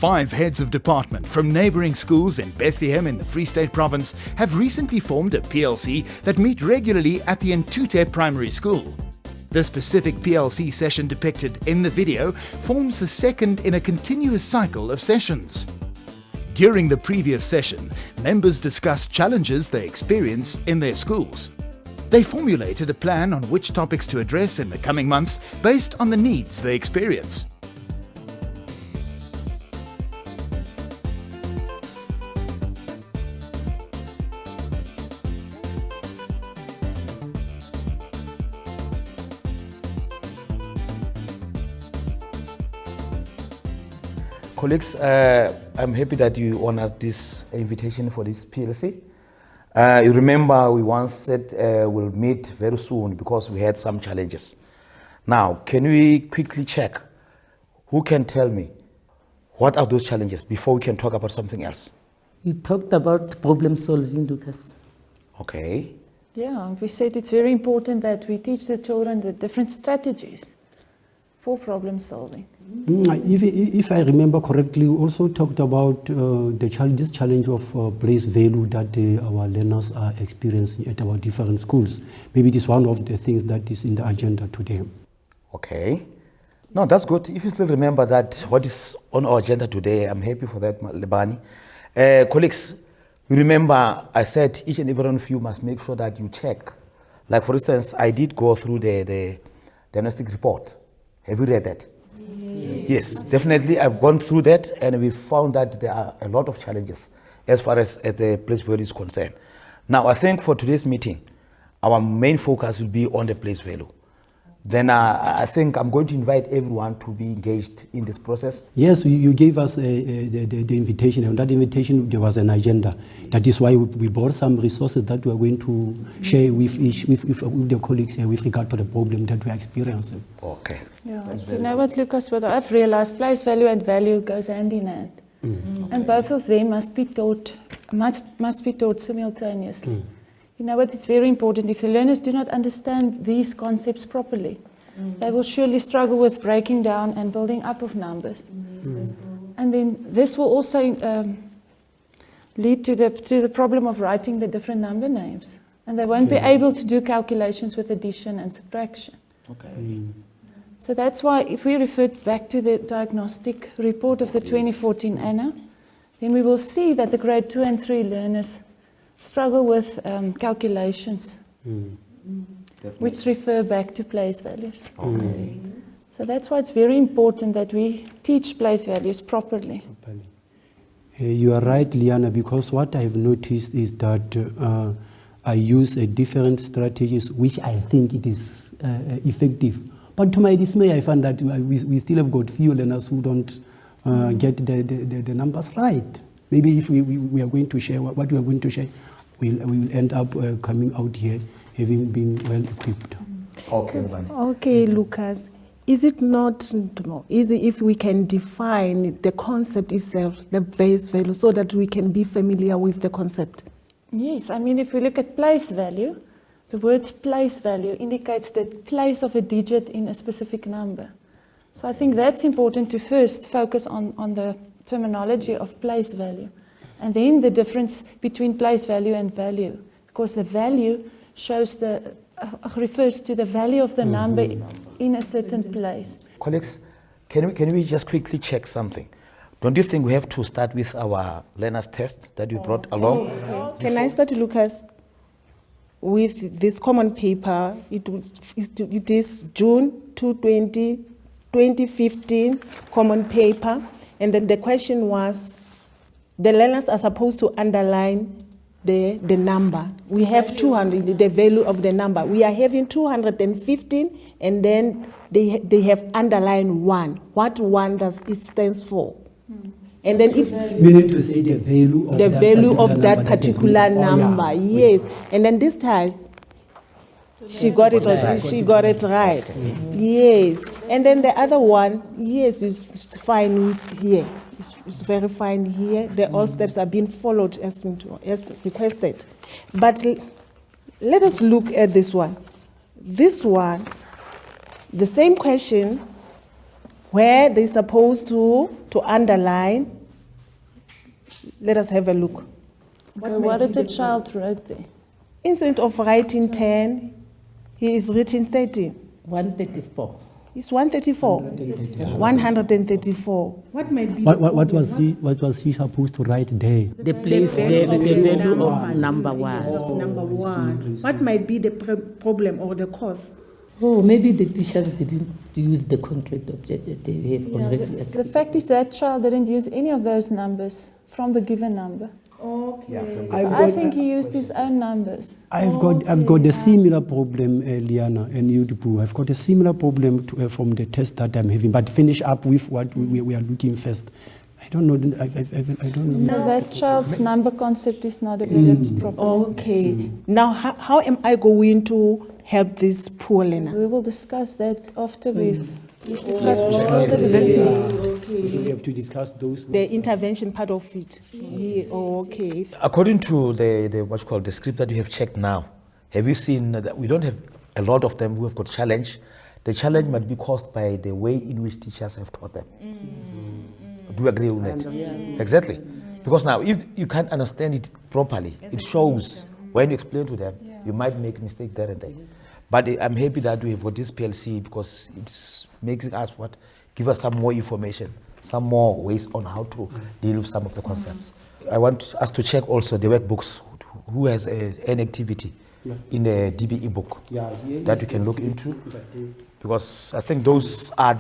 5 heads of department from neighbouring schools in Bethlehem in the Free State Province have recently formed a PLC that meet regularly at the Ntute Primary School. The specific PLC session depicted in the video forms the second in a continuous cycle of sessions. During the previous session, members discussed challenges they experience in their schools. They formulated a plan on which topics to address in the coming months based on the needs they experience. Colleagues, I'm happy that you honored this invitation for this PLC. You remember we once said we'll meet very soon because we had some challenges. Now, can we quickly check? Who can tell me what are those challenges before we can talk about something else? You talked about problem solving, Lucas. Okay. Yeah, we said it's very important that we teach the children the different strategies for problem solving. If I remember correctly, we also talked about this challenge of place value that our learners are experiencing at our different schools. Maybe it is one of the things that is in the agenda today. Okay. No, that's good. If you still remember that what is on our agenda today, I'm happy for that, Lebani. Colleagues, you remember I said each and every one of you must make sure that you check. Like for instance, I did go through the diagnostic report. Have you read that? Yes, definitely. I've gone through that and we found that there are a lot of challenges as far as the place value is concerned. Now, I think for today's meeting, our main focus will be on the place value. Then I think I'm going to invite everyone to be engaged in this process. Yes, you gave us the invitation. On that invitation, there was an agenda. That is why we brought some resources that we are going to share with the colleagues here with regard to the problem that we are experiencing. Okay. Yeah, do you know what, Lucas, what I've realized, place value and value goes hand in hand. And both of them must be taught simultaneously. You know what, it's very important. If the learners do not understand these concepts properly, they will surely struggle with breaking down and building up of numbers. And then this will also lead to the problem of writing the different number names. And they won't be able to do calculations with addition and subtraction. Okay. So that's why if we refer back to the diagnostic report of the 2014 ANA, then we will see that the grade 2 and 3 learners struggle with calculations, which refer back to place values. Okay. So that's why it's very important that we teach place values properly. You are right, Liana, because what I've noticed is that I use different strategies, which I think it is effective. But to my dismay, I find that we still have got few learners who don't get the numbers right. Maybe if we are going to share what we are going to share, we will end up coming out here having been well equipped. Okay, okay, Lucas. Is it not easy if we can define the concept itself, the base value, so that we can be familiar with the concept? Yes, I mean, if we look at place value, the word place value indicates the place of a digit in a specific number. So I think that's important to first focus on the terminology of place value, and then the difference between place value and value, because the value shows refers to the value of the number in a certain place. Colleagues, can we just quickly check something? Don't you think we have to start with our learners test that you brought along? Okay. Can I start, Lucas, with this common paper? It is June 2020, 2015 common paper. And then the question was, the learners are supposed to underline the number. We have 200, the value of the number. We are having 215, and then they have underlined 1. What 1 does it stands for? And then if we need to say the value of that particular number, yes. And then this time, she got it right. She got it right. Yes. And then the other one, yes, it's fine with here. It's very fine here. All steps are being followed as requested. But let us look at this one. This one, the same question, where they're supposed to underline. Let us have a look. Okay, what did the child write there? Instead of writing 10, he is written 13. 134. It's 134. 134. What might be What was he supposed to write there? The place value, the value of number one. number one? What might be the problem or the cause? Oh, maybe the teachers didn't use the concrete object that they have already. The fact is that child didn't use any of those numbers from the given number. Okay. I think he used his own numbers. I've got a similar problem, Liana and Yudipu. I've got a similar problem from the test that I'm having. But finish up with what we are looking first. I don't know. I don't know. So that child's number concept is not developed properly. Okay. Now, how am I going to help this poor learner? We will discuss that after we've discussed We have to discuss those. The intervention part of it. Yeah, okay. According to the script that you have checked now, have you seen that we don't have a lot of them who have got challenge? The challenge might be caused by the way in which teachers have taught them. Do you agree with that? Exactly. Because now, if you can't understand it properly, it shows when you explain to them, you might make a mistake there and there. But I'm happy that we have got this PLC because it's making us give us some more information, some more ways on how to deal with some of the concepts. I want us to check also the workbooks. Who has an activity in the DBE book that we can look into? Because I think these are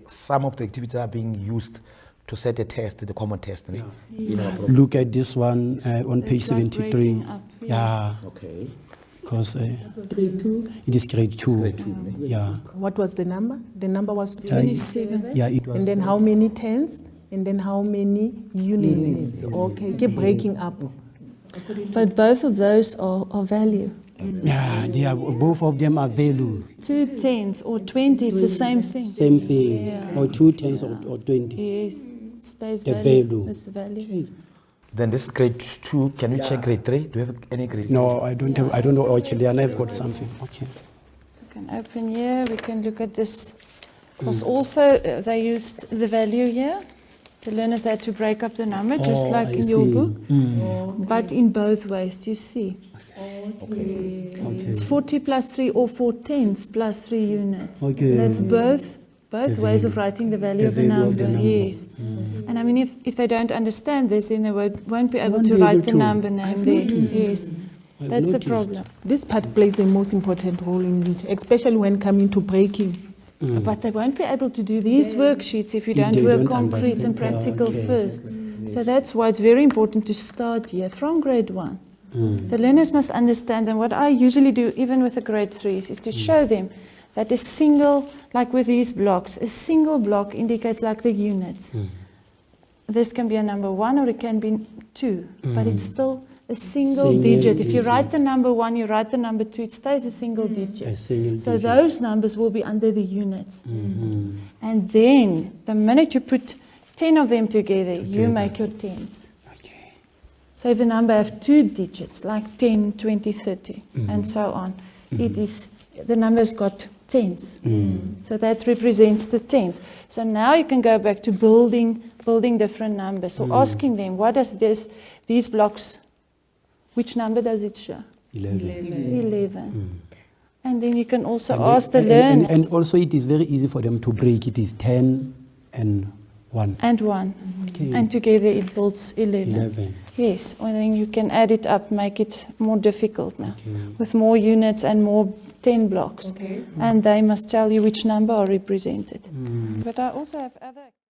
some of the activities that are being used to set a test, the common test. Look at this one on page 73. Yeah. Okay. Because Grade 2. it is grade 2. Yeah. What was the number? The number was 27. Yeah, it was. And then how many tens? And then how many units? Okay, keep breaking up. But both of those are value. Yeah, both of them are value. 2 tens or 20, it's the same thing. Same thing. Yeah. Or 2 tens or 20. Yes, it stays The value. value. It's the value. Then this is grade 2. Can we check grade 3? Do you have any grade? No, I don't have. I don't know. Actually, and I've got something. Okay. We can open here, we can look at this. Because also they used the value here. The learners had to break up the number, just like I in your see. book. But in both ways, you see. Okay. It's 40 plus 3 or 4 tens plus 3 units. Okay. That's both ways of writing the value of the number. Yes. And I mean, if they don't understand this, then they won't be able to write the number name there. Yes. That's the problem. This part plays a most important role in it, especially when coming to breaking. But they won't be able to do these worksheets if you don't they work don't concrete and understand. practical Okay. first. So that's why it's very important to start here from grade 1. The learners must understand, and what I usually do, even with the grade 3s, is to show them that a single, like with these blocks, a single block indicates like the units. This can be a number 1 or it can be 2, but it's still a single digit. If you write the number 1, you write the number 2, it stays a single digit. A single So digit. those numbers will be under the units. And then, the minute you put 10 of them together, you make your tens. Okay. So if a number have 2 digits, like 10, 20, 30, and so on, it is, the number's got tens. So that represents the tens. So now you can go back to building different numbers. So asking them, what does these blocks, which number does it show? 11. And then you can also ask the learners. And also, it is very easy for them to break. It is 10 and 1. And 1. Okay. And together it builds 11. 11. Yes, and then you can add it up, make it more difficult now, Okay. with more units and more 10 blocks. Okay. And they must tell you which number are represented. But I also have other